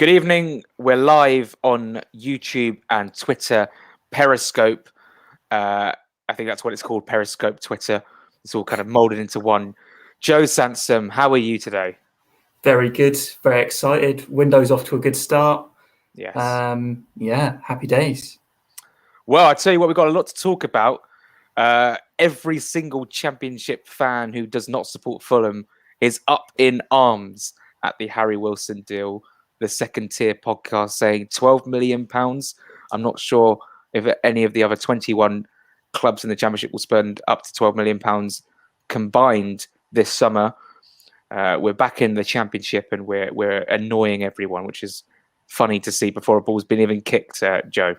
Good evening. We're live on YouTube and Twitter, Periscope. I think that's what it's called, Periscope, Twitter. It's all kind of molded into one. Joe Sansom, how are you today? Very good. Very excited. Windows off to a good start. Yes. Happy days. Well, I tell you what, we've got a lot to talk about. Every single Championship fan who does not support Fulham is up in arms at the Harry Wilson deal. The Second Tier podcast saying £12 million. I'm not sure if any of the other 21 clubs in the Championship will spend up to £12 million combined this summer. We're back in the Championship and we're annoying everyone, which is funny to see before a ball's been even kicked, Joe.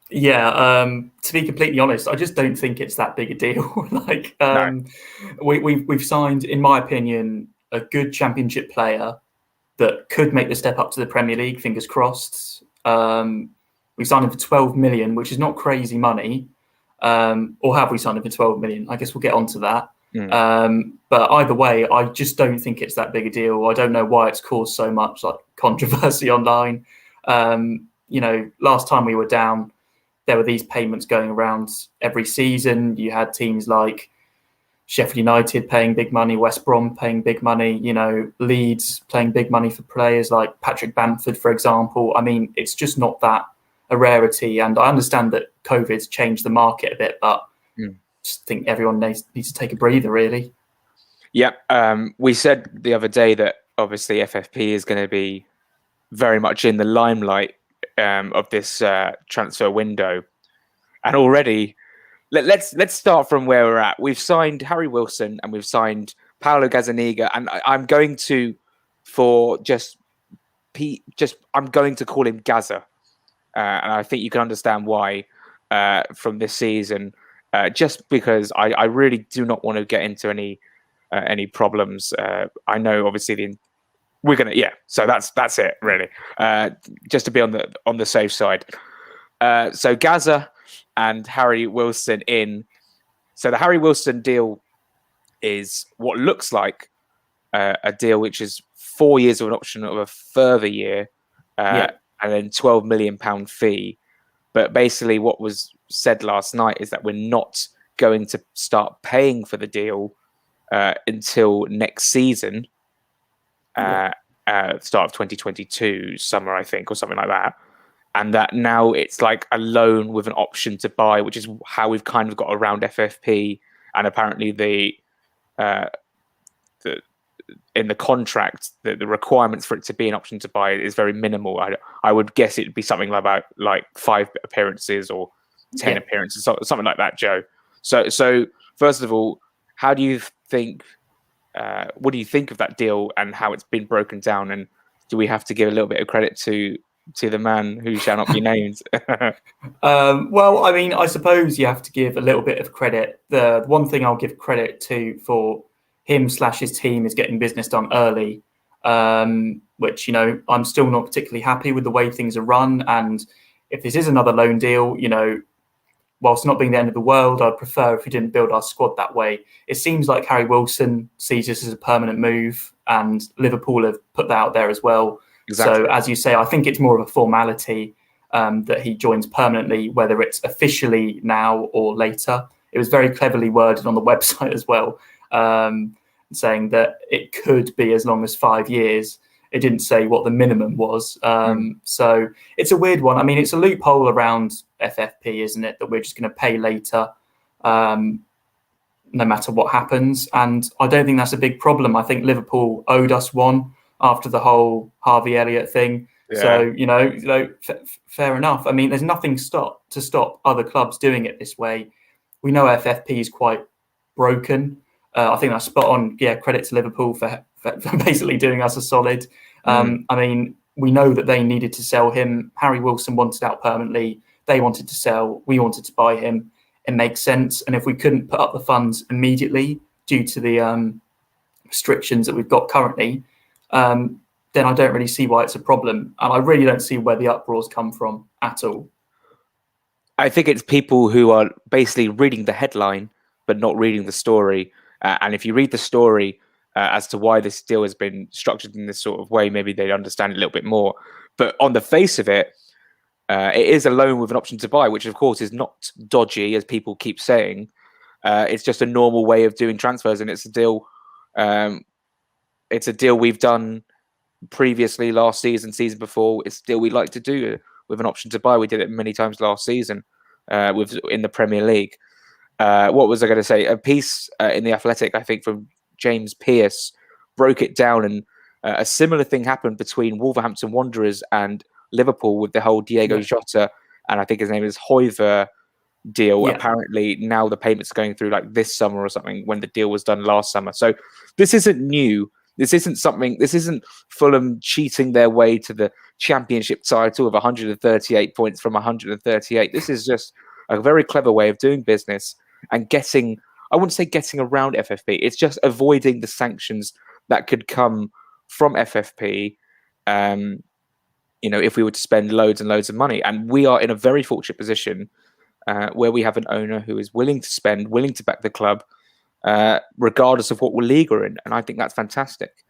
Yeah, to be completely honest, I just don't think it's that big a deal. No. We've signed, in my opinion, a good Championship player that could make the step up to the Premier League. Fingers crossed. We signed him for 12 million, which is not crazy money. Or have we signed him for 12 million? I guess we'll get onto that. But either way, I just don't think it's that big a deal. I don't know why it's caused so much controversy online. Last time we were down, there were these payments going around every season. You had teams like Sheffield United paying big money, West Brom paying big money, Leeds paying big money for players like Patrick Bamford, for example. I mean, it's just not that a rarity. And I understand that COVID's changed the market a bit, but just think everyone needs to take a breather, really. Yeah. We said the other day that obviously FFP is going to be very much in the limelight of this transfer window. And already, let's start from where we're at. We've signed Harry Wilson and we've signed Paulo Gazzaniga, and I'm going to I'm going to call him Gazza, and I think you can understand why from this season. Just because I really do not want to get into any problems. I know obviously so that's it really. Just to be on the safe side. So Gazza and Harry Wilson in. So the Harry Wilson deal is what looks like a deal which is 4 years of an option of a further year, and then £12 million fee. But basically what was said last night is that we're not going to start paying for the deal until next season, start of 2022, summer, I think, or something like that. And that now it's like a loan with an option to buy, which is how we've kind of got around FFP. And apparently in the contract, the requirements for it to be an option to buy is very minimal. I would guess it'd be something like 5 appearances or 10 appearances, something like that, Joe. So first of all, how do you think? What do you think of that deal and how it's been broken down? And do we have to give a little bit of credit to the man who shall not be named? Well, I mean, I suppose you have to give a little bit of credit. The one thing I'll give credit to for him/his team is getting business done early, which, I'm still not particularly happy with the way things are run. And if this is another loan deal, whilst not being the end of the world, I'd prefer if we didn't build our squad that way. It seems like Harry Wilson sees this as a permanent move, and Liverpool have put that out there as well. Exactly. So, as you say, I think it's more of a formality that he joins permanently, whether it's officially now or later. It was very cleverly worded on the website as well, saying that it could be as long as 5 years. It didn't say what the minimum was. So it's a weird one. I mean, it's a loophole around FFP, isn't it? That we're just going to pay later, no matter what happens. And I don't think that's a big problem. I think Liverpool owed us one after the whole Harvey Elliott thing. Yeah. So, fair enough. I mean, there's nothing to stop other clubs doing it this way. We know FFP is quite broken. I think that's spot on. Yeah, credit to Liverpool for basically doing us a solid. I mean, we know that they needed to sell him. Harry Wilson wanted out permanently. They wanted to sell. We wanted to buy him. It makes sense. And if we couldn't put up the funds immediately due to the restrictions that we've got currently, then I don't really see why it's a problem. And I really don't see where the uproars come from at all. I think it's people who are basically reading the headline but not reading the story. And if you read the story, as to why this deal has been structured in this sort of way. Maybe they understand it a little bit more. But on the face of it, it is a loan with an option to buy, which of course is not dodgy, as people keep saying. It's just a normal way of doing transfers, and it's a deal. It's a deal we've done previously, last season, season before. It's a deal we like to do with an option to buy. We did it many times last season in the Premier League. What was I going to say? A piece in The Athletic, I think, from James Pearce broke it down, and a similar thing happened between Wolverhampton Wanderers and Liverpool with the whole Diego Jota, and I think his name is Hoiver deal. Apparently now the payments are going through like this summer or something, when the deal was done last summer. So this isn't new. This isn't Fulham cheating their way to the Championship title of 138 points from 138. This is just a very clever way of doing business and getting, I wouldn't say getting around FFP. It's just avoiding the sanctions that could come from FFP, if we were to spend loads and loads of money. And we are in a very fortunate position where we have an owner who is willing to spend, willing to back the club, regardless of what league we're in. And I think that's fantastic.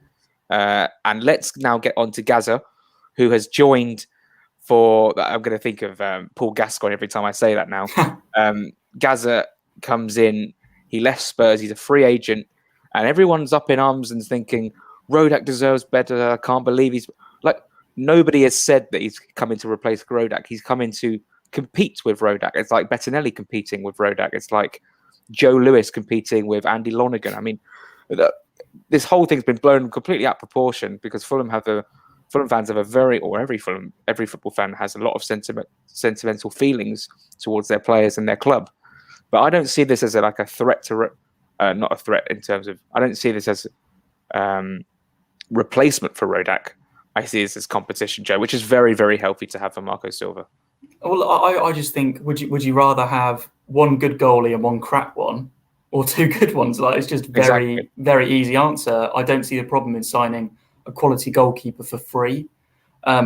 And let's now get on to Gazza, who has joined for, I'm going to think of Paul Gascoigne every time I say that now. Gazza comes in, he left Spurs, he's a free agent, and everyone's up in arms and thinking, Rodak deserves better. I can't believe he's like, nobody has said that he's coming to replace Rodak. He's coming to compete with Rodak. It's like Bettinelli competing with Rodak. It's like Joe Lewis competing with Andy Lonergan. I mean, this whole thing's been blown completely out of proportion because Fulham fans have every football fan has a lot of sentimental feelings towards their players and their club. But I don't see this as a threat to, not a threat in terms of, I don't see this as replacement for Rodak. I see this as competition, Joe, which is very, very healthy to have for Marco Silva. Well, I just think, would you rather have one good goalie and one crap one, or two good ones? Like, it's just very, very easy answer. I don't see the problem in signing a quality goalkeeper for free.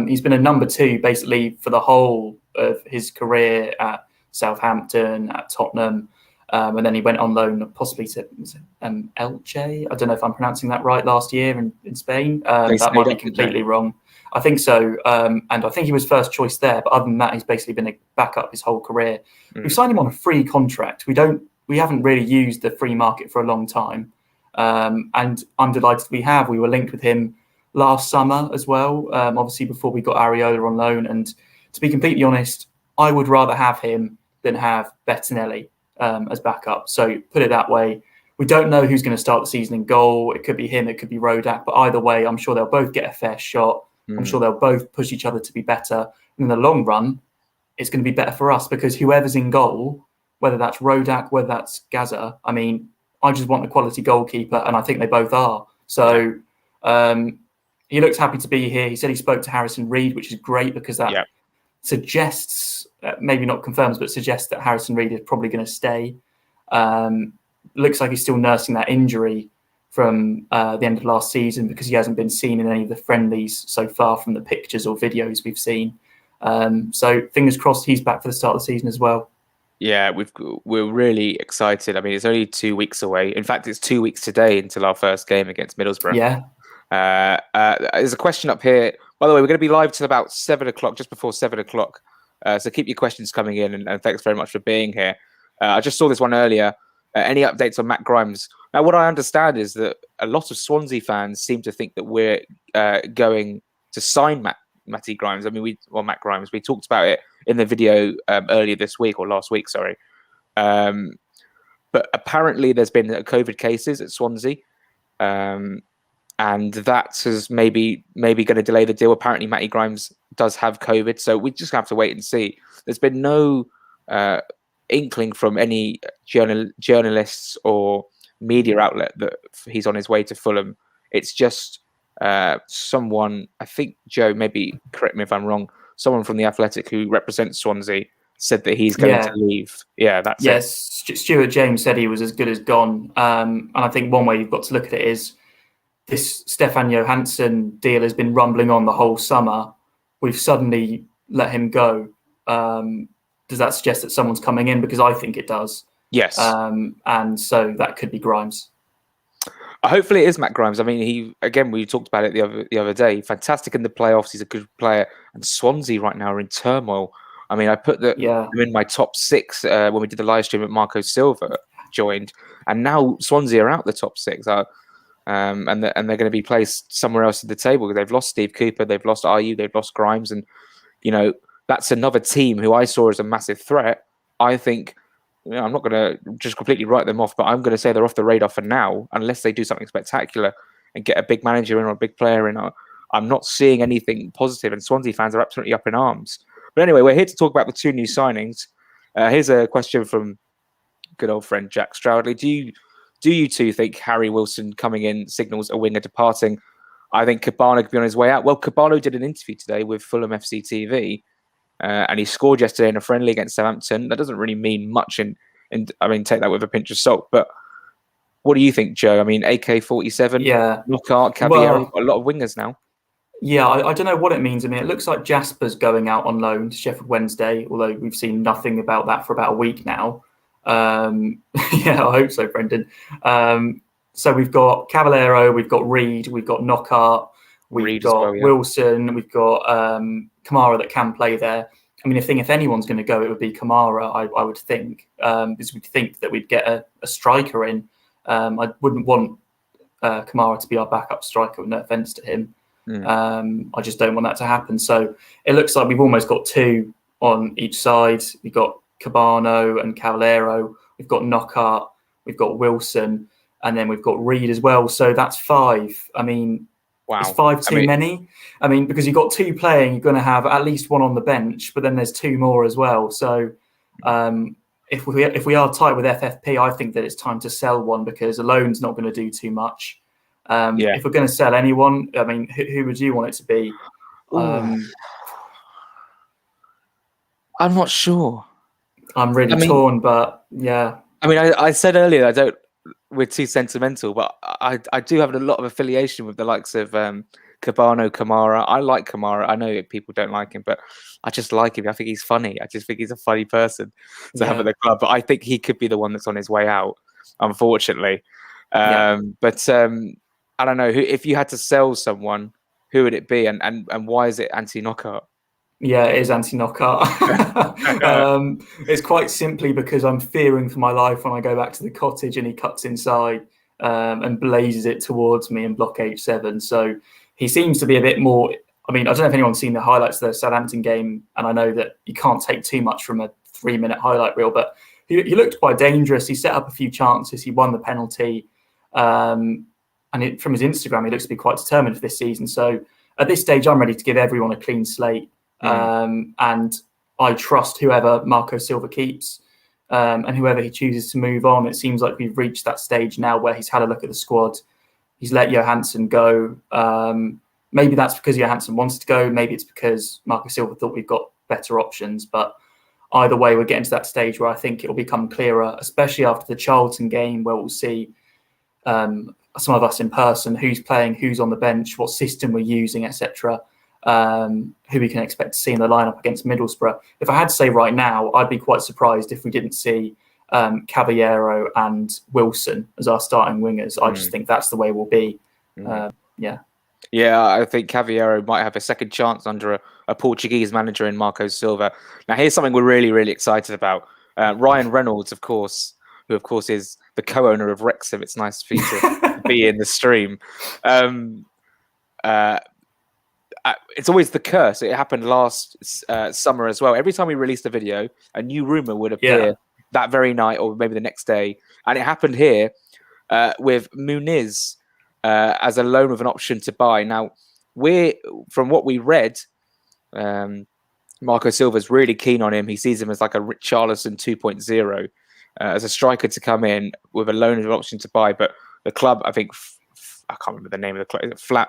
He's been a number two basically for the whole of his career at Southampton, at Tottenham, and then he went on loan possibly to Elche. I don't know if I'm pronouncing that right. Last year in Spain, that might be completely wrong. I think so, and I think he was first choice there. But other than that, he's basically been a backup his whole career. We signed him on a free contract. We haven't really used the free market for a long time, and I'm delighted we have. We were linked with him last summer as well, obviously before we got Areola on loan. And to be completely honest, I would rather have him than have Bettinelli as backup. So put it that way. We don't know who's going to start the season in goal. It could be him, it could be Rodak. But either way, I'm sure they'll both get a fair shot. I'm sure they'll both push each other to be better. And in the long run, it's going to be better for us because whoever's in goal, whether that's Rodak, whether that's Gazza, I mean, I just want a quality goalkeeper, and I think they both are. So he looks happy to be here. He said he spoke to Harrison Reed, which is great because that suggests, maybe not confirms, but suggests that Harrison Reed is probably going to stay. Looks like he's still nursing that injury from the end of last season because he hasn't been seen in any of the friendlies so far from the pictures or videos we've seen. So fingers crossed he's back for the start of the season as well. Yeah, we're really excited. I mean, it's only 2 weeks away. In fact, it's 2 weeks today until our first game against Middlesbrough. Yeah. There's a question up here. By the way, we're going to be live till about 7 o'clock, just before 7 o'clock. So keep your questions coming in, and thanks very much for being here. I just saw this one earlier. Any updates on Matt Grimes? Now, what I understand is that a lot of Swansea fans seem to think that we're going to sign Matty Grimes. I mean, Matt Grimes. We talked about it in the video earlier this week or last week, sorry. But apparently there's been COVID cases at Swansea. And that is maybe going to delay the deal. Apparently, Matty Grimes does have COVID, so we just have to wait and see. There's been no inkling from any journalists or media outlet that he's on his way to Fulham. It's just someone, I think, Joe, maybe correct me if I'm wrong, someone from The Athletic who represents Swansea said that he's going to leave. Yeah, that's it. Stuart James said he was as good as gone. And I think one way you've got to look at it is this Stefan Johansson deal has been rumbling on the whole summer. We've suddenly let him go. Does that suggest that someone's coming in? Because I think it does. Yes. And so that could be Grimes. Hopefully it is Matt Grimes. I mean, we talked about it the other day. Fantastic in the playoffs. He's a good player. And Swansea right now are in turmoil. I mean, I put them in my top 6 when we did the live stream at Marco Silva joined, and now Swansea are out the top 6. And they're going to be placed somewhere else at the table. They've lost Steve Cooper, they've lost Ayew, they've lost Grimes, and that's another team who I saw as a massive threat. I think. I'm not going to just completely write them off, but I'm going to say they're off the radar for now, unless they do something spectacular and get a big manager in or a big player in. I'm not seeing anything positive, and Swansea fans are absolutely up in arms. But anyway, we're here to talk about the 2 new signings. Here's a question from good old friend Jack Stroudley. Do you two think Harry Wilson coming in signals a winger departing? I think Cabano could be on his way out. Well, Cabano did an interview today with Fulham FC TV. And he scored yesterday in a friendly against Southampton. That doesn't really mean much I mean, take that with a pinch of salt. But what do you think, Joe? I mean, AK-47, Knockout, Caballero, a lot of wingers now. Yeah, I don't know what it means. I mean, it looks like Jasper's going out on loan to Sheffield Wednesday, although we've seen nothing about that for about a week now. I hope so, Brendan. So we've got Caballero, we've got Reed, we've got Knockout, we've got Wilson, we've got Kamara that can play there. I mean, if anyone's going to go, it would be Kamara, I would think, because we'd think that we'd get a striker in. I wouldn't want Kamara to be our backup striker, with no offence to him. I just don't want that to happen. So it looks like we've almost got 2 on each side. We've got Cabano and Caballero. We've got Knockout. We've got Wilson. And then we've got Reed as well. So that's 5. I mean, wow. Is 5 too many? I mean, because you've got 2 playing, you're going to have at least 1 on the bench, but then there's 2 more as well. So if we are tight with FFP, I think that it's time to sell one, because a loan's not going to do too much. If we're going to sell anyone, I mean, who would you want it to be? I'm not sure. I'm really torn, but yeah. I mean, I said earlier we're too sentimental, but I do have a lot of affiliation with the likes of Cabano, Kamara. I like Kamara. I know people don't like him, but I just like him. I think he's funny. I just think he's a funny person to have at the club. But I think he could be the one that's on his way out, unfortunately. But I don't know. If you had to sell someone, who would it be, and why is it anti-knockout? Yeah, it is anti-knockout. It's quite simply because I'm fearing for my life when I go back to the cottage and he cuts inside and blazes it towards me in block H7. So he seems to be a bit more. I mean, I don't know if anyone's seen the highlights of the Southampton game, and I know that you can't take too much from a 3-minute highlight reel, but he looked quite dangerous. He set up a few chances. He won the penalty. And from his Instagram, he looks to be quite determined for this season. So at this stage, I'm ready to give everyone a clean slate. And I trust whoever Marco Silva keeps and whoever he chooses to move on. It seems like we've reached that stage now where he's had a look at the squad. He's let Johansson go. Maybe that's because Johansson wants to go. Maybe it's because Marco Silva thought we've got better options. But either way, we're getting to that stage where I think it will become clearer, especially after the Charlton game, where we'll see some of us in person, who's playing, who's on the bench, what system we're using, etc. Who we can expect to see in the lineup against Middlesbrough. If I had to say right now, I'd be quite surprised if we didn't see Caballero and Wilson as our starting wingers. I just think that's the way we'll be. Yeah, I think Caballero might have a second chance under a Portuguese manager in Marco Silva. Now, here's something we're really, really excited about. Ryan Reynolds, of course, who, of course, is the co-owner of Wrexham. It's nice for you to be in the stream. It's always the curse. It happened last summer as well. Every time we released a video, a new rumor would appear that very night or maybe the next day. And it happened here with Muniz as a loan with an option to buy. Now, from what we read, Marco Silva's really keen on him. He sees him as like a Richarlison 2.0 as a striker to come in with a loan with an option to buy. But the club, I think, I can't remember the name of the club.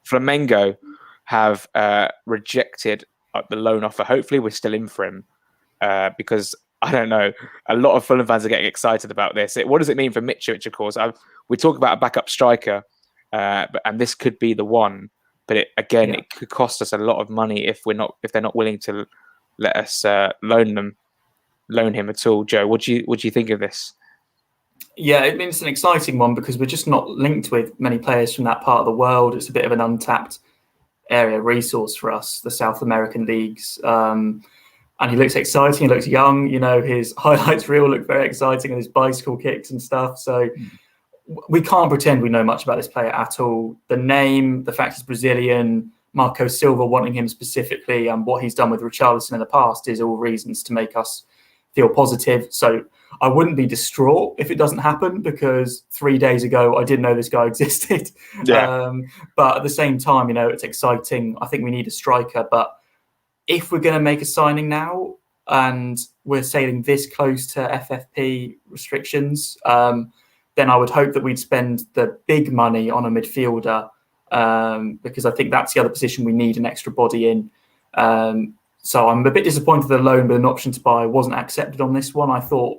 Flamengo have rejected the loan offer. Hopefully we're still in for him because, I don't know, a lot of Fulham fans are getting excited about this. What does it mean for Mitrovic, of course? We talk about a backup striker, and this could be the one. But it could cost us a lot of money if they're not willing to let us loan him at all. Joe, what do you think of this? Yeah, I mean, it's an exciting one because we're just not linked with many players from that part of the world. It's a bit of an untapped area resource for us, the South American leagues. And he looks exciting. He looks young. You know, his highlights reel look very exciting, and his bicycle kicks and stuff. So we can't pretend we know much about this player at all. The name, the fact he's Brazilian, Marco Silva wanting him specifically, and what he's done with Richarlison in the past is all reasons to make us feel positive. So I wouldn't be distraught if it doesn't happen, because 3 days ago I didn't know this guy existed. Yeah. But at the same time, you know, it's exciting. I think we need a striker. But if we're going to make a signing now and we're sailing this close to FFP restrictions, then I would hope that we'd spend the big money on a midfielder, because I think that's the other position we need an extra body in. So I'm a bit disappointed the loan with an option to buy wasn't accepted on this one. I thought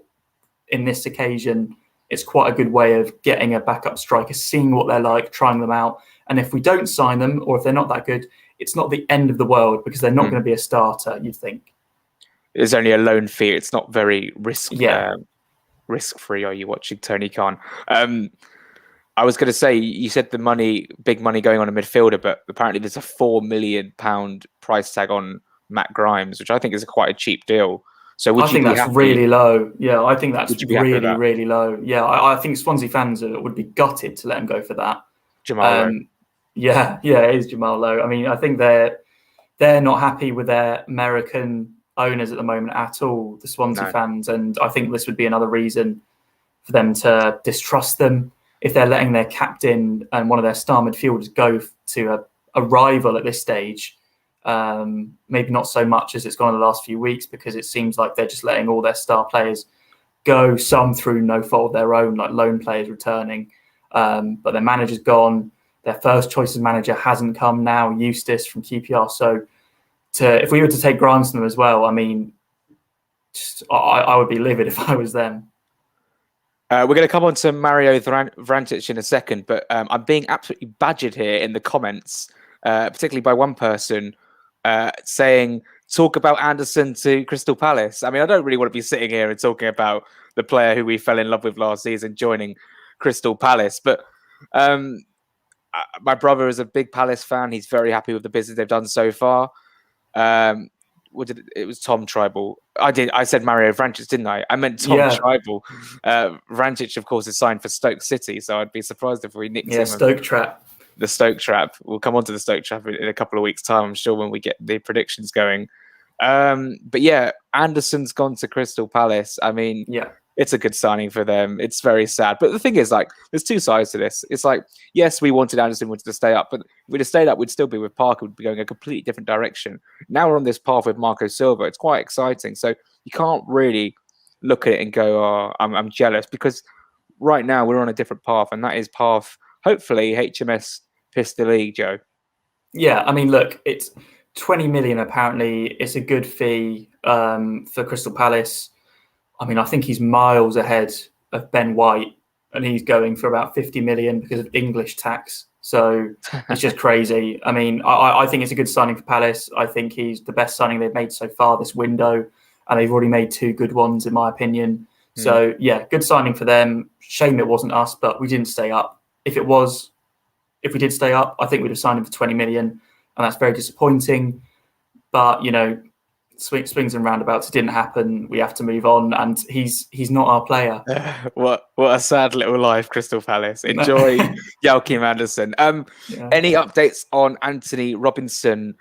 in this occasion, it's quite a good way of getting a backup striker, seeing what they're like, trying them out. And if we don't sign them, or if they're not that good, it's not the end of the world, because they're not going to be a starter, you'd think. There's only a loan fee. It's not very risk-free. Are you watching Tony Khan? I was going to say, you said big money going on a midfielder, but apparently there's a £4 million price tag on Matt Grimes, which I think is quite a cheap deal. So I think that's really low. Yeah, I think that's really, really low. Yeah, I think Swansea fans would be gutted to let him go for that. Jamal Lowe. Yeah, it is Jamal Lowe. I mean, I think they're not happy with their American owners at the moment at all, the Swansea fans, and I think this would be another reason for them to distrust them if they're letting their captain and one of their star midfielders go to a rival at this stage. Maybe not so much as it's gone in the last few weeks, because it seems like they're just letting all their star players go, some through no fault of their own, like loan players returning. But their manager's gone. Their first choice as manager hasn't come now, Eustace from QPR. So if we were to take Grimes from them as well, I mean, I would be livid if I was them. We're going to come on to Mario Vrantic in a second, but I'm being absolutely badgered here in the comments, particularly by one person saying, talk about Anderson to Crystal Palace. I mean, I don't really want to be sitting here and talking about the player who we fell in love with last season joining Crystal Palace. But my brother is a big Palace fan. He's very happy with the business they've done so far. It was Tom Tribal. I said Mario Vrancic, didn't I? I meant Tom Tribal. Vrancic, of course, is signed for Stoke City, so I'd be surprised if we nicked him. Stoke Trap. The Stoke Trap. We'll come on to the Stoke Trap in a couple of weeks' time, I'm sure, when we get the predictions going. But yeah, Anderson's gone to Crystal Palace. I mean, it's a good signing for them. It's very sad. But the thing is, like, there's two sides to this. It's like, yes, we wanted Anderson to stay up, but if we'd have stayed up, we'd still be with Parker. We'd be going a completely different direction. Now we're on this path with Marco Silva. It's quite exciting. So you can't really look at it and go, oh, I'm jealous, because right now we're on a different path, and that is path, hopefully, HMS Pistol League, Joe. Yeah, I mean, look, it's 20 million apparently. It's a good fee for Crystal Palace. I mean, I think he's miles ahead of Ben White, and he's going for about 50 million because of English tax. So it's just crazy. I mean, I think it's a good signing for Palace. I think he's the best signing they've made so far this window, and they've already made two good ones, in my opinion. So, yeah, good signing for them. Shame it wasn't us, but we didn't stay up. If we did stay up, I think we'd have signed him for 20 million, and that's very disappointing. But, you know, swings and roundabouts, it didn't happen. We have to move on, and he's not our player. What a sad little life, Crystal Palace. Enjoy Joachim Anderson. Any updates on Anthony Robinson?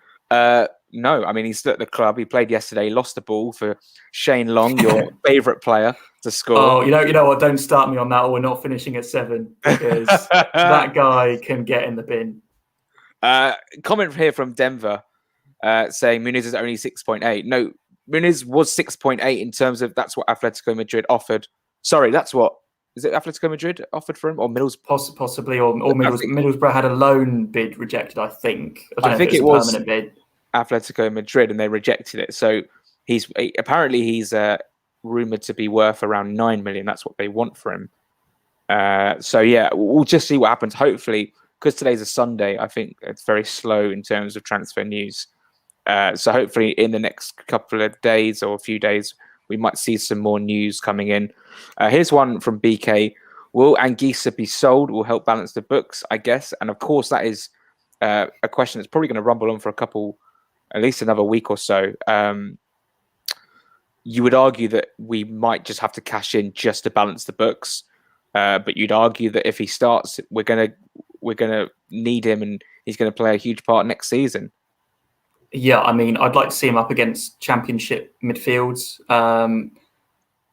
No, I mean, he's still at the club. He played yesterday, lost the ball for Shane Long, your favourite player, to score. Oh, you know what? Don't start me on that, or we're not finishing at 7, because that guy can get in the bin. Comment here from Denver saying Muniz is only 6.8. No, Muniz was 6.8 in terms of that's what Atletico Madrid offered. Sorry, that's what. Is it Atletico Madrid offered for him, or Middlesbrough? Possibly, or Middlesbrough had a loan bid rejected, I think. I think it was a permanent bid. Atletico Madrid, and they rejected it. So he's rumoured to be worth around 9 million. That's what they want for him. So yeah, we'll just see what happens. Hopefully, because today's a Sunday, I think it's very slow in terms of transfer news. So hopefully in the next couple of days or a few days, we might see some more news coming in. Here's one from BK. Will Anguissa be sold? Will help balance the books, I guess. And of course, that is a question that's probably going to rumble on for at least another week or so. You would argue that we might just have to cash in just to balance the books. But you'd argue that if he starts, we're gonna need him, and he's going to play a huge part next season. Yeah, I mean, I'd like to see him up against championship midfields.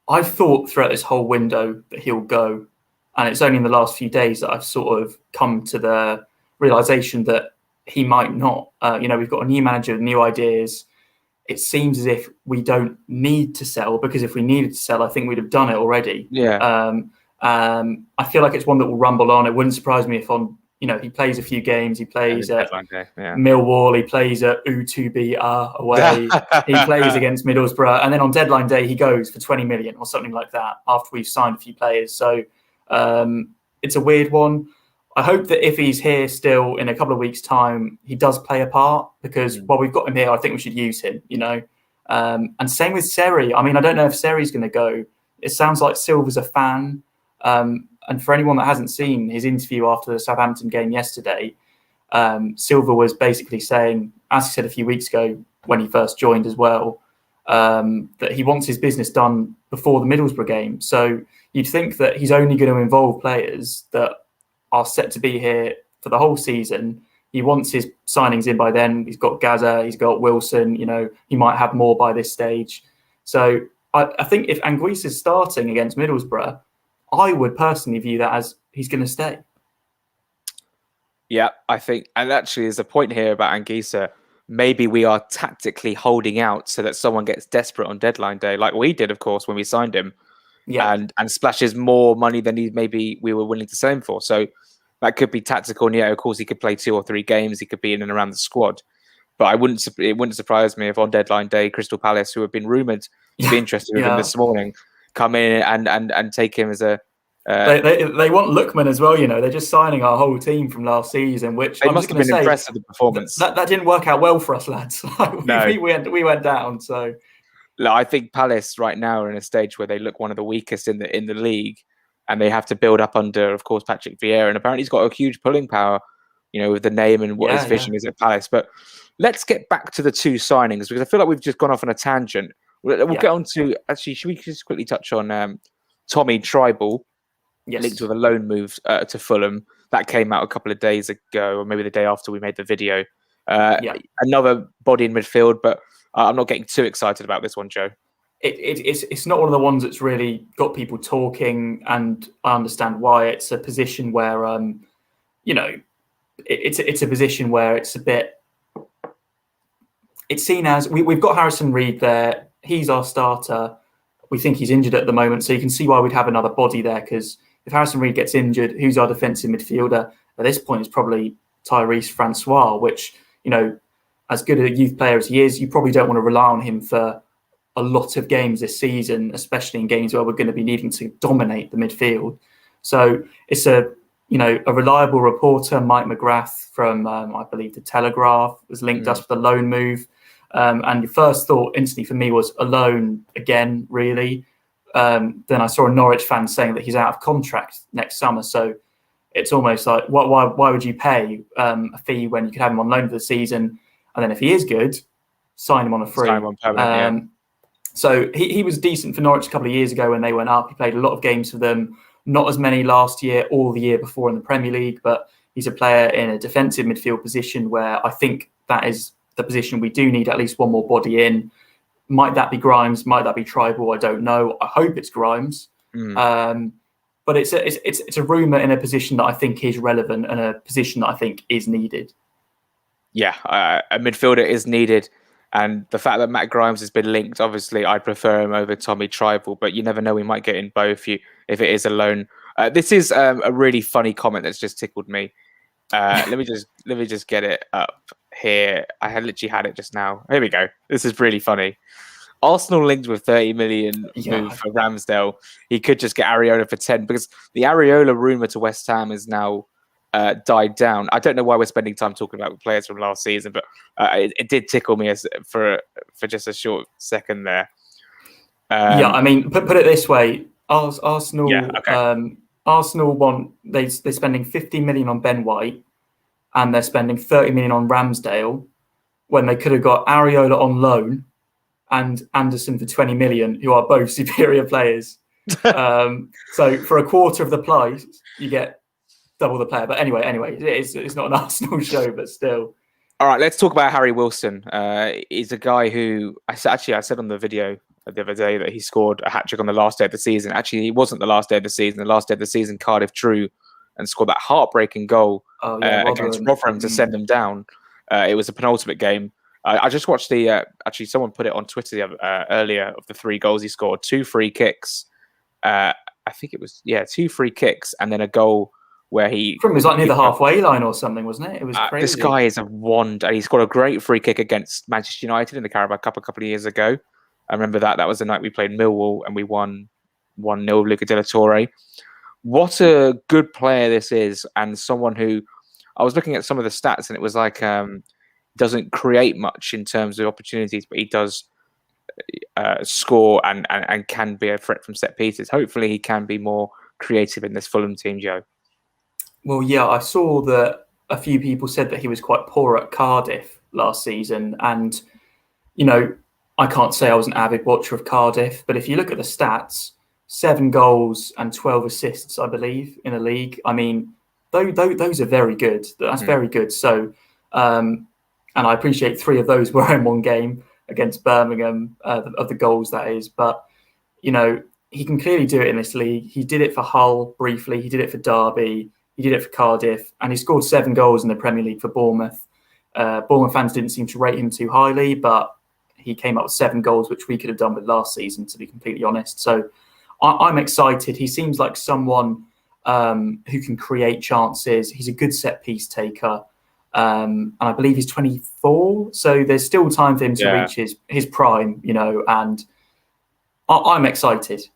I've thought throughout this whole window that he'll go, and it's only in the last few days that I've sort of come to the realization that he might not. We've got a new manager, new ideas. It seems as if we don't need to sell, because if we needed to sell, I think we'd have done it already. Yeah. I feel like it's one that will rumble on. It wouldn't surprise me if he plays a few games. He plays at Millwall. He plays at U2BR away. He plays against Middlesbrough, and then on deadline day he goes for 20 million or something like that after we've signed a few players. So it's a weird one. I hope that if he's here still in a couple of weeks' time, he does play a part, because while we've got him here, I think we should use him. And same with Seri. I mean, I don't know if Seri's going to go. It sounds like Silva's a fan. And for anyone that hasn't seen his interview after the Southampton game yesterday, Silva was basically saying, as he said a few weeks ago when he first joined as well, that he wants his business done before the Middlesbrough game. So you'd think that he's only going to involve players that are set to be here for the whole season. He wants his signings in by then. He's got Gazza, he's got Wilson, he might have more by this stage. So I think if Anguissa is starting against Middlesbrough, I would personally view that as he's going to stay. Yeah, I think, and actually there's a point here about Anguissa. Maybe we are tactically holding out so that someone gets desperate on deadline day, like we did, of course, when we signed him, and splashes more money than maybe we were willing to sell him for. So that could be tactical. And yeah, of course, he could play 2 or 3 games. He could be in and around the squad. But it wouldn't surprise me if on deadline day, Crystal Palace, who have been rumoured to be interested in him this morning, come in and take him as a. They want Lookman as well. They're just signing our whole team from last season, which they must have been impressed with the performance. That didn't work out well for us, lads. No. we went down. So I think Palace right now are in a stage where they look one of the weakest in the league, and they have to build up under, of course, Patrick Vieira, and apparently he's got a huge pulling power, with the name and what his vision is at Palace. But let's get back to the 2 signings, because I feel like we've just gone off on a tangent. We'll get on to, actually, should we just quickly touch on Tommy Tribal, linked with a loan move to Fulham. That came out a couple of days ago, or maybe the day after we made the video. Another body in midfield, but I'm not getting too excited about this one, Joe. It's not one of the ones that's really got people talking, and I understand why. It's a position where, it's a position where it's a bit. It's seen as we've got Harrison Reed there. He's our starter. We think he's injured at the moment, so you can see why we'd have another body there. Because if Harrison Reed gets injured, who's our defensive midfielder? At this point, it's probably Tyrese Francois, which, as good a youth player as he is, you probably don't want to rely on him for a lot of games this season, especially in games where we're going to be needing to dominate the midfield. So it's a reliable reporter, Mike McGrath from, I believe, The Telegraph, has linked us with a loan move. And the first thought instantly for me was a loan again, really. Then I saw a Norwich fan saying that he's out of contract next summer. So it's almost like, why would you pay a fee when you could have him on loan for the season? And then if he is good, sign him on a free. Sign him on permanent, So he was decent for Norwich a couple of years ago when they went up. He played a lot of games for them, not as many last year or the year before in the Premier League, but he's a player in a defensive midfield position where I think that is the position we do need at least one more body in. Might that be Grimes? Might that be Tribal? I don't know. I hope it's Grimes. But it's a rumour in a position that I think is relevant and a position that I think is needed. Yeah, a midfielder is needed. And the fact that Matt Grimes has been linked, obviously, I prefer him over Tommy Tribal, but you never know, we might get in both if it is a loan. This is a really funny comment that's just tickled me. Let me just get it up here. I had literally had it just now. Here we go. This is really funny. Arsenal linked with 30 million move for Ramsdale. He could just get Areola for 10, because the Areola rumour to West Ham is now died down. I don't know why we're spending time talking about players from last season, but it did tickle me for just a short second there. Yeah, I mean, put it this way: Yeah, Arsenal, okay. Arsenal want they're spending 50 million on Ben White, and they're spending 30 million on Ramsdale, when they could have got Areola on loan and Anderson for 20 million, who are both superior players. So for a quarter of the price, you get double the player. But anyway, it's not an Arsenal show, but still. All right, let's talk about Harry Wilson. He's a guy who I said on the video the other day that he scored a hat trick on the last day of the season. Actually, he wasn't the last day of the season. The last day of the season, Cardiff drew and scored that heartbreaking goal against Rotherham to send them down. It was a penultimate game. I just watched the. Actually, someone put it on Twitter earlier of the 3 goals he scored: 2 free kicks. I think it was 2 free kicks and then a goal where it was like near the halfway line or something, wasn't it? It was crazy. This guy is a wand, and he scored a great free kick against Manchester United in the Carabao Cup a couple of years ago. I remember that. That was the night we played Millwall and we won 1-0 Luca de la Torre. What a good player this is, and someone who I was looking at some of the stats, and it was like doesn't create much in terms of opportunities, but he does score and can be a threat from set pieces. Hopefully, he can be more creative in this Fulham team, Joe. Well, yeah, I saw that a few people said that he was quite poor at Cardiff last season. And, I can't say I was an avid watcher of Cardiff, but if you look at the stats, 7 goals and 12 assists, I believe, in the league. I mean, those are very good. That's very good. So, and I appreciate 3 of those were in one game against Birmingham, of the goals, that is. But, he can clearly do it in this league. He did it for Hull briefly. He did it for Derby. He did it for Cardiff, and he scored 7 goals in the Premier League for Bournemouth. Bournemouth fans didn't seem to rate him too highly, but he came up with 7 goals, which we could have done with last season, to be completely honest. So I'm excited. He seems like someone who can create chances. He's a good set piece taker. And I believe he's 24. So there's still time for him to reach his prime, and I'm excited.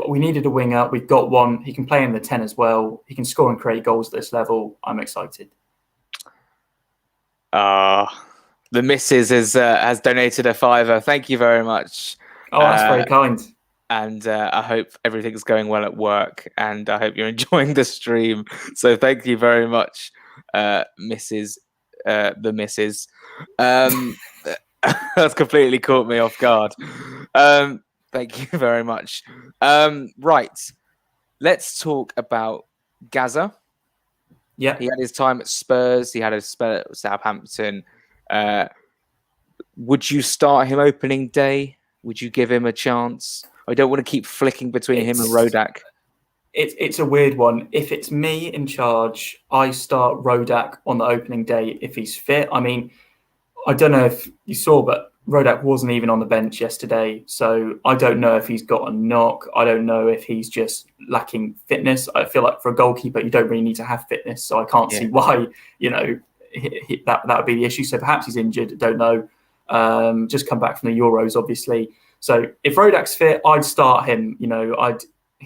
We needed a winger. We've got one. He can play in the 10 as well. He can score and create goals at this level. I'm excited. The missus has donated a £5. Thank you very much. Oh, that's very kind. And I hope everything's going well at work, and I hope you're enjoying the stream. So thank you very much, Mrs. The missus. That's completely caught me off guard. Thank you very much. Right. Let's talk about Gazza. Yeah. He had his time at Spurs. He had a spell at Southampton. Would you start him opening day? Would you give him a chance? I don't want to keep flicking between him and Rodak. It's a weird one. If it's me in charge, I start Rodak on the opening day if he's fit. I mean, I don't know if you saw, but Rodak wasn't even on the bench yesterday. So I don't know if he's got a knock. I don't know if he's just lacking fitness. I feel like for a goalkeeper, you don't really need to have fitness. So I can't see why, that would be the issue. So perhaps he's injured. Don't know. Just come back from the Euros, obviously. So if Rodak's fit, I'd start him. He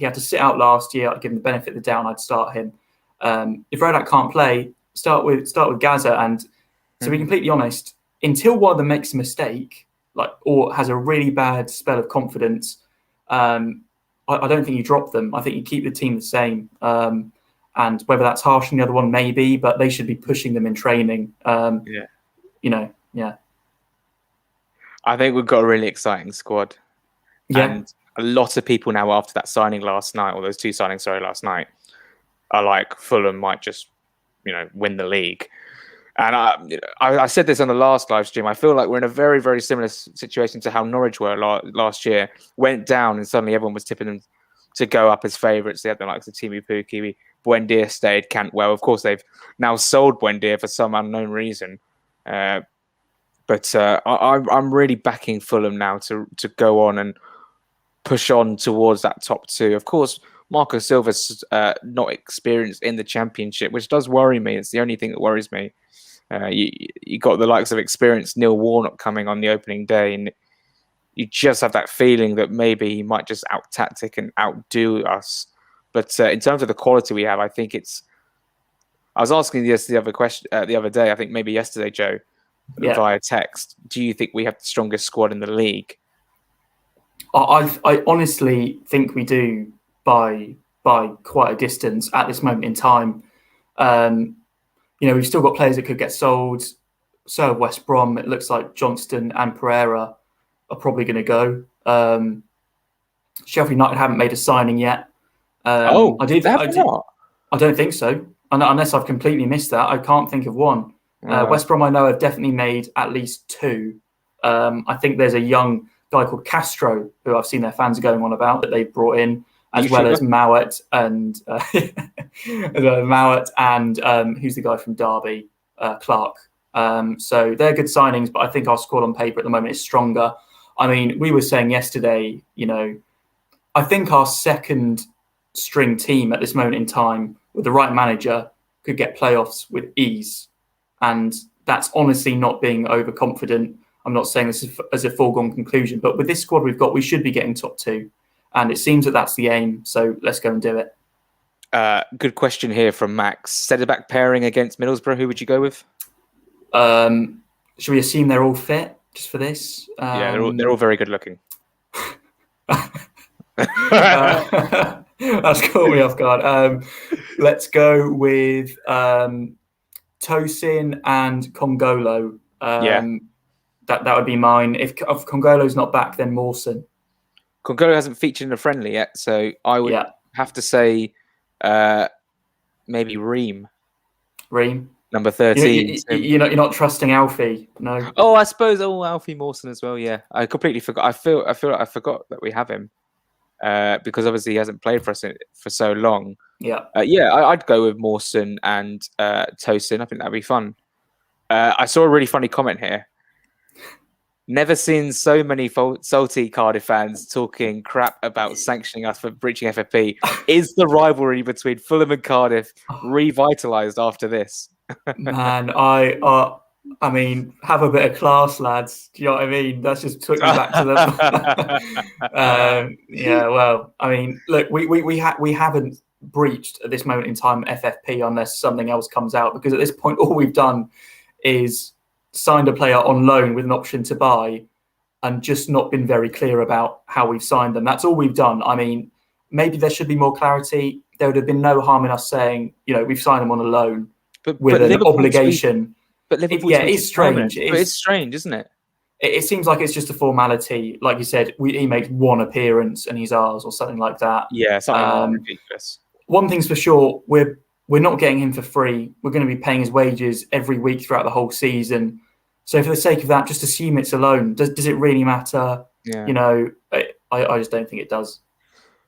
had to sit out last year. I'd give him the benefit of the doubt. I'd start him. If Rodak can't play, start with Gazza. And to be completely honest, until one of them makes a mistake, or has a really bad spell of confidence, I don't think you drop them. I think you keep the team the same. And whether that's harsh on the other one, maybe, but they should be pushing them in training. I think we've got a really exciting squad. Yeah. And a lot of people now, after that signing last night, or those 2 signings, last night, are like, Fulham might just, win the league. And I said this on the last live stream. I feel like we're in a very, very similar situation to how Norwich were last year. Went down and suddenly everyone was tipping them to go up as favourites. They had the likes of Timu Puki. Buendia stayed. Cantwell. Of course, they've now sold Buendia for some unknown reason. But I'm really backing Fulham now to go on and push on towards that top 2. Of course, Marco Silva's not experienced in the Championship, which does worry me. It's the only thing that worries me. You got the likes of experienced Neil Warnock coming on the opening day, and you just have that feeling that maybe he might just out-tactic and outdo us. But in terms of the quality we have, I think it's... I was asking this the other day, I think maybe yesterday, Joe, via text. Do you think we have the strongest squad in the league? I honestly think we do by quite a distance at this moment in time. We've still got players that could get sold. So West Brom, it looks like Johnston and Pereira are probably going to go. Sheffield United haven't made a signing yet. Not? I don't think so. Unless I've completely missed that. I can't think of one. West Brom, I know, have definitely made at least two. I think there's a young guy called Castro, who I've seen their fans going on about, that they've brought in, as well as Mowat and who's the guy from Derby, Clark. So they're good signings, but I think our squad on paper at the moment is stronger. I mean, we were saying yesterday, I think our second string team at this moment in time, with the right manager, could get playoffs with ease. And that's honestly not being overconfident. I'm not saying this as a foregone conclusion, but with this squad we've got, we should be getting top two. And it seems that that's the aim. So let's go and do it. Good question here from Max. Centre-back pairing against Middlesbrough, who would you go with? Should we assume they're all fit just for this? Yeah, they're all very good looking. That's caught me off guard. Let's go with Tosin and Congolo. That would be mine. If Congolo's not back, then Mawson. Congolo hasn't featured in a friendly yet, so I would have to say maybe Ream. Number 13. You're not trusting Alfie, no? Oh, I suppose. Alfie Mawson as well. Yeah, I completely forgot. I feel like I forgot that we have him because obviously he hasn't played for us for so long. Yeah. I'd go with Mawson and Tosin. I think that'd be fun. I saw a really funny comment here. Never seen so many salty Cardiff fans talking crap about sanctioning us for breaching FFP. Is the rivalry between Fulham and Cardiff revitalised after this? Man, I mean, have a bit of class, lads. Do you know what I mean? That's just took me back to them. Well, I mean, look, we haven't breached at this moment in time FFP unless something else comes out, because at this point all we've done is signed a player on loan with an option to buy and just not been very clear about how we've signed them. That's all we've done. I mean, maybe there should be more clarity. There would have been no harm in us saying, we've signed them on a loan with an obligation. But Liverpool, it's strange. It's strange, isn't it? It seems like it's just a formality. Like you said, he makes one appearance and he's ours or something like that. Yeah, something ridiculous. One thing's for sure, we're not getting him for free. We're going to be paying his wages every week throughout the whole season. So for the sake of that, just assume it's a loan. Does it really matter? Yeah. I just don't think it does.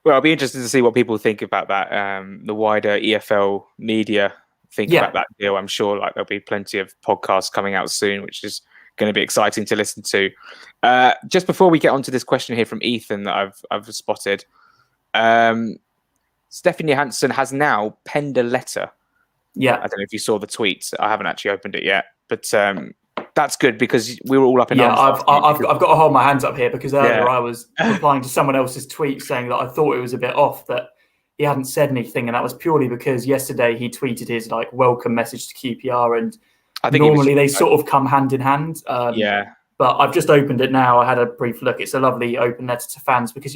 Well, I'll be interested to see what people think about that. The wider EFL media think about that deal. I'm sure there'll be plenty of podcasts coming out soon, which is going to be exciting to listen to. Just before we get onto this question here from Ethan that I've spotted, Stefan Johansson has now penned a letter. Yeah, I don't know if you saw the tweet. I haven't actually opened it yet, but that's good because we were all up in arms. I've got to hold my hands up here because earlier I was replying to someone else's tweet saying that I thought it was a bit off that he hadn't said anything, and that was purely because yesterday he tweeted his welcome message to QPR, and I think normally they sort of come hand in hand. But I've just opened it now. I had a brief look. It's a lovely open letter to fans because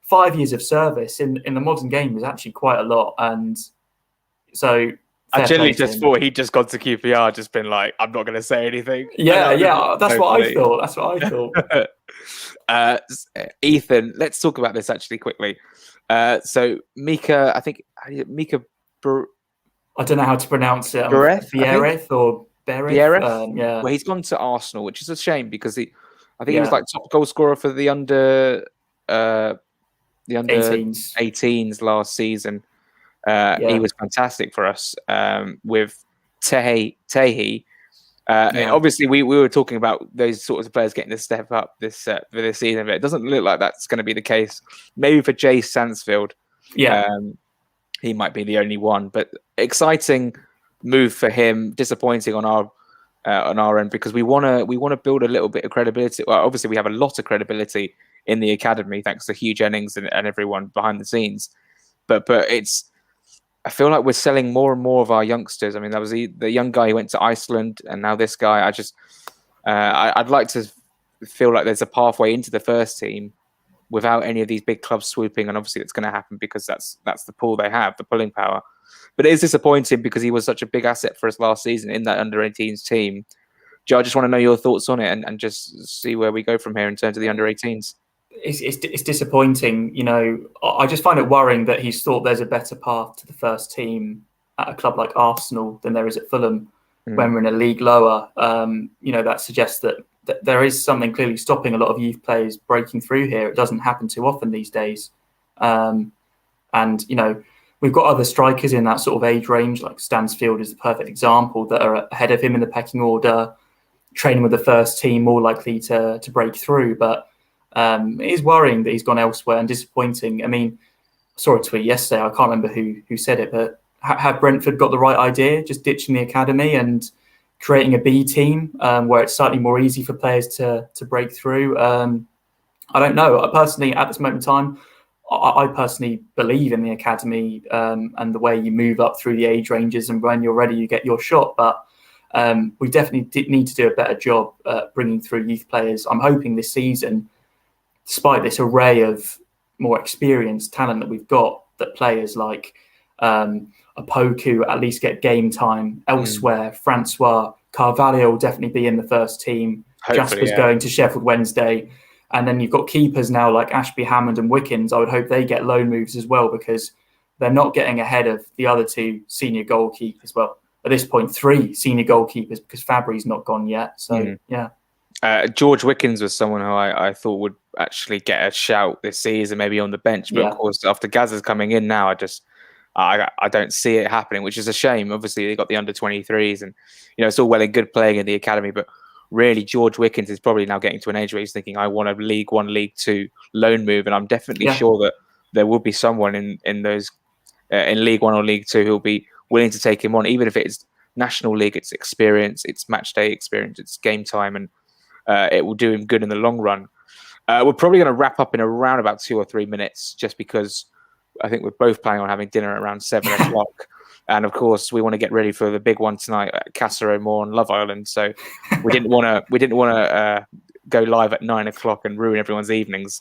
5 years of service in the modern game is actually quite a lot, and so. I generally just thought he'd just gone to QPR, just been like, I'm not going to say anything. That's what I thought. Ethan, let's talk about this actually quickly. So Mika, I think Mika. I don't know how to pronounce it. Biereth or Bereth. Well, he's gone to Arsenal, which is a shame because I think he was top goal scorer for the under 18s last season. He was fantastic for us with Tehi. Obviously, we were talking about those sorts of players getting to step up this for this season, but it doesn't look like that's going to be the case. Maybe for Jay Sansfield, he might be the only one. But exciting move for him. Disappointing on our end because we want to build a little bit of credibility. Well, obviously, we have a lot of credibility in the academy thanks to Hugh Jennings and everyone behind the scenes. But I feel like we're selling more and more of our youngsters. I mean, that was the young guy who went to Iceland, and now this guy. I'd like to feel like there's a pathway into the first team without any of these big clubs swooping, and obviously it's going to happen because that's the pull they have, the pulling power. But it is disappointing because he was such a big asset for us last season in that under-18s team. Joe, I just want to know your thoughts on it and just see where we go from here in terms of the under-18s. It's disappointing. I just find it worrying that he's thought there's a better path to the first team at a club like Arsenal than there is at Fulham when we're in a league lower. That suggests that there is something clearly stopping a lot of youth players breaking through here. It doesn't happen too often these days. We've got other strikers in that sort of age range, like Stansfield is the perfect example, that are ahead of him in the pecking order, training with the first team, more likely to break through. But it is worrying that he's gone elsewhere and disappointing. I mean, I saw a tweet yesterday, I can't remember who said it, but have Brentford got the right idea, just ditching the academy and creating a B team where it's slightly more easy for players to break through? I don't know. I personally, at this moment in time, I personally believe in the academy and the way you move up through the age ranges, and when you're ready, you get your shot. But we definitely need to do a better job bringing through youth players. I'm hoping this season, despite this array of more experienced talent that we've got, that players like Opoku at least get game time elsewhere. Francois Carvalho will definitely be in the first team. Hopefully, Jasper's going to Sheffield Wednesday. And then you've got keepers now like Ashby Hammond and Wickens. I would hope they get loan moves as well, because they're not getting ahead of the other two senior goalkeepers. Well, at this point, 3 senior goalkeepers, because Fabry's not gone yet. So, yeah. George Wickens was someone who I thought would actually get a shout this season, maybe on the bench. But of course, after Gazza's coming in now, I don't see it happening, which is a shame. Obviously, they got the under-23s, and it's all well and good playing in the academy, but really, George Wickens is probably now getting to an age where he's thinking, I want a League One, League Two loan move, and I'm definitely sure that there will be someone in those in League One or League Two who'll be willing to take him on, even if it's National League. It's experience, it's match day experience, it's game time, and it will do him good in the long run. We're probably going to wrap up in around about 2 or 3 minutes, just because I think we're both planning on having dinner at around 7 o'clock. And of course, we want to get ready for the big one tonight at Casa Amor on Love Island. So we didn't want to go live at 9 o'clock and ruin everyone's evenings.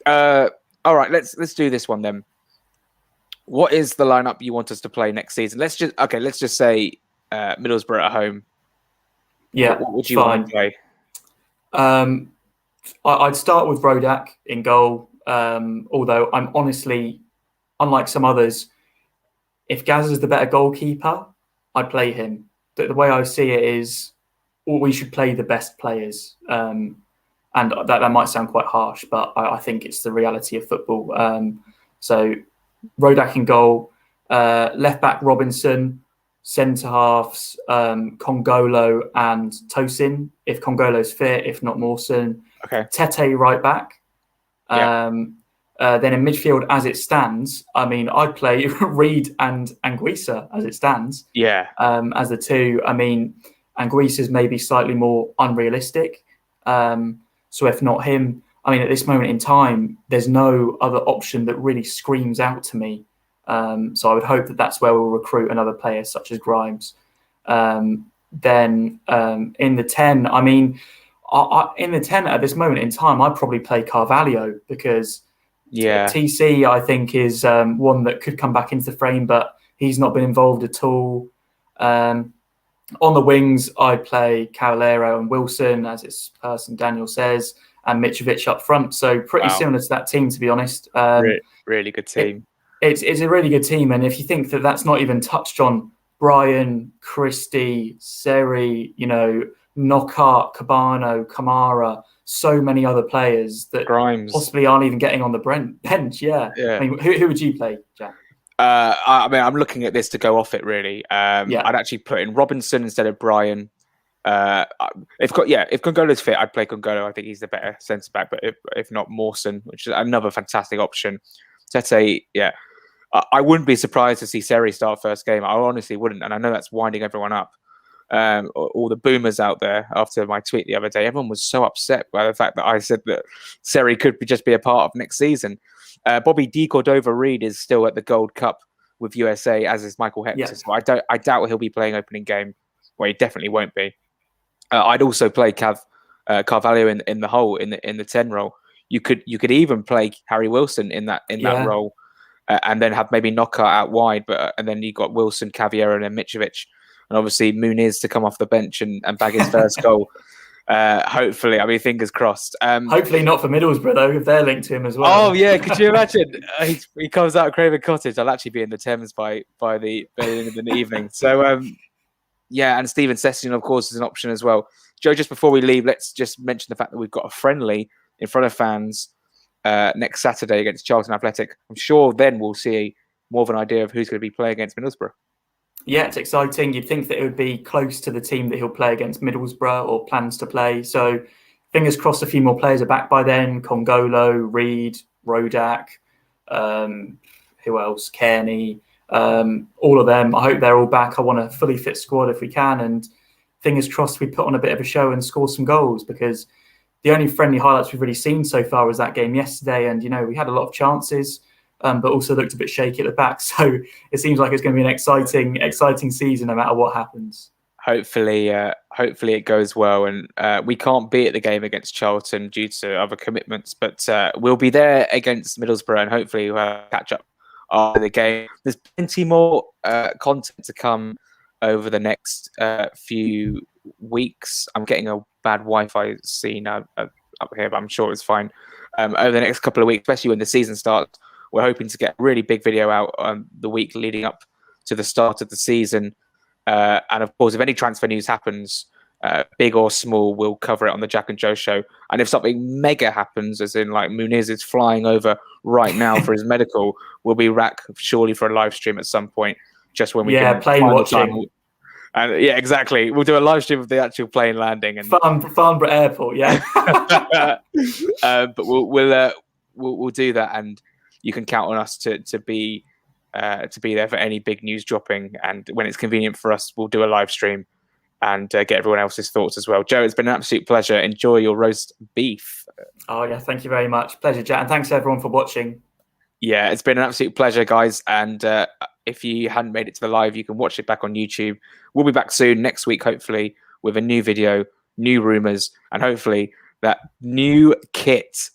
All right, let's do this one then. What is the lineup you want us to play next season? Let's just say Middlesbrough at home. Yeah, what would you want to play? I'd start with Rodak in goal. Although I'm honestly, unlike some others, if Gaz is the better goalkeeper, I'd play him. The way I see it is, we should play the best players. And that might sound quite harsh, but I think it's the reality of football. So Rodak in goal, left back Robinson, centre halves Congolo and Tosin, if Congolo's fit, if not Mawson. Okay. Tete right back. Then in midfield, as it stands, I mean, I'd play Reed and Anguissa as it stands. Yeah. As the two. I mean, Anguissa's maybe slightly more unrealistic. So if not him, I mean, at this moment in time, there's no other option that really screams out to me. So I would hope that that's where we'll recruit another player such as Grimes. Then in the 10, I mean, in the 10 at this moment in time, I'd probably play Carvalho, because TC, I think, is one that could come back into the frame, but he's not been involved at all. On the wings, I'd play Cavallero and Wilson, as its person Daniel says, and Mitrovic up front. So pretty similar to that team, to be honest. Really good team. It's a really good team. And if you think that that's not even touched on, Brian, Christie, Seri, Knockhart, Cabano, Kamara, so many other players that Grimes possibly aren't even getting on the bench. Yeah. I mean, who would you play, Jack? I mean, I'm looking at this to go off it, really. I'd actually put in Robinson instead of Brian. If Congolo's fit, I'd play Congolo. I think he's the better centre back. But if not, Mawson, which is another fantastic option. Tete, I wouldn't be surprised to see Seri start first game. I honestly wouldn't, and I know that's winding everyone up. All the boomers out there after my tweet the other day, everyone was so upset by the fact that I said that Seri could just be a part of next season. Bobby D. Cordova-Reid is still at the Gold Cup with USA, as is Michael Hector. So I doubt he'll be playing opening game. Well, he definitely won't be. I'd also play Carvalho in the hole in the 10 role. You could even play Harry Wilson in that role, and then have maybe Knockout out wide, and then you got Wilson, Cavallero, and then Mitrovic, and obviously Muniz to come off the bench and bag his first goal. Hopefully, I mean, fingers crossed. Hopefully not for Middlesbrough though, if they're linked to him as well. Oh yeah, could you imagine? He comes out of Craven Cottage. I'll actually be in the Thames by the end of the evening. So yeah, and Steven Sessegnon, of course, is an option as well. Joe, just before we leave, let's just mention the fact that we've got a friendly in front of fans next Saturday against Charlton Athletic. I'm sure then we'll see more of an idea of who's going to be playing against Middlesbrough. Yeah, it's exciting. You'd think that it would be close to the team that he'll play against Middlesbrough or plans to play. So fingers crossed a few more players are back by then. Congolo, Reed, Rodak, who else? Kearney, all of them. I hope they're all back. I want a fully fit squad if we can. And fingers crossed we put on a bit of a show and score some goals, because the only friendly highlights we've really seen so far was that game yesterday. And, you know, we had a lot of chances, but also looked a bit shaky at the back. So it seems like it's going to be an exciting season no matter what happens. Hopefully it goes well, and we can't be at the game against Charlton due to other commitments, but we'll be there against Middlesbrough, and hopefully we'll catch up after the game. There's plenty more content to come over the next few weeks. I'm getting a bad Wi-Fi scene up here, but I'm sure it's fine. Over the next couple of weeks, especially when the season starts, we're hoping to get a really big video out the week leading up to the start of the season. And of course, if any transfer news happens, big or small, we'll cover it on the Jack and Joe show. And if something mega happens, as in like Muniz is flying over right now for his medical, we'll be back surely for a live stream at some point, just when we can plane watching. And yeah, exactly. We'll do a live stream of the actual plane landing and Farnborough Airport. Yeah, but we'll do that, and you can count on us to be there for any big news dropping. And when it's convenient for us, we'll do a live stream and get everyone else's thoughts as well. Joe, it's been an absolute pleasure. Enjoy your roast beef. Oh yeah, thank you very much. Pleasure, Jack, and thanks everyone for watching. Yeah, it's been an absolute pleasure, guys. And if you hadn't made it to the live, you can watch it back on YouTube. We'll be back soon next week, hopefully, with a new video, new rumours, and hopefully that new kit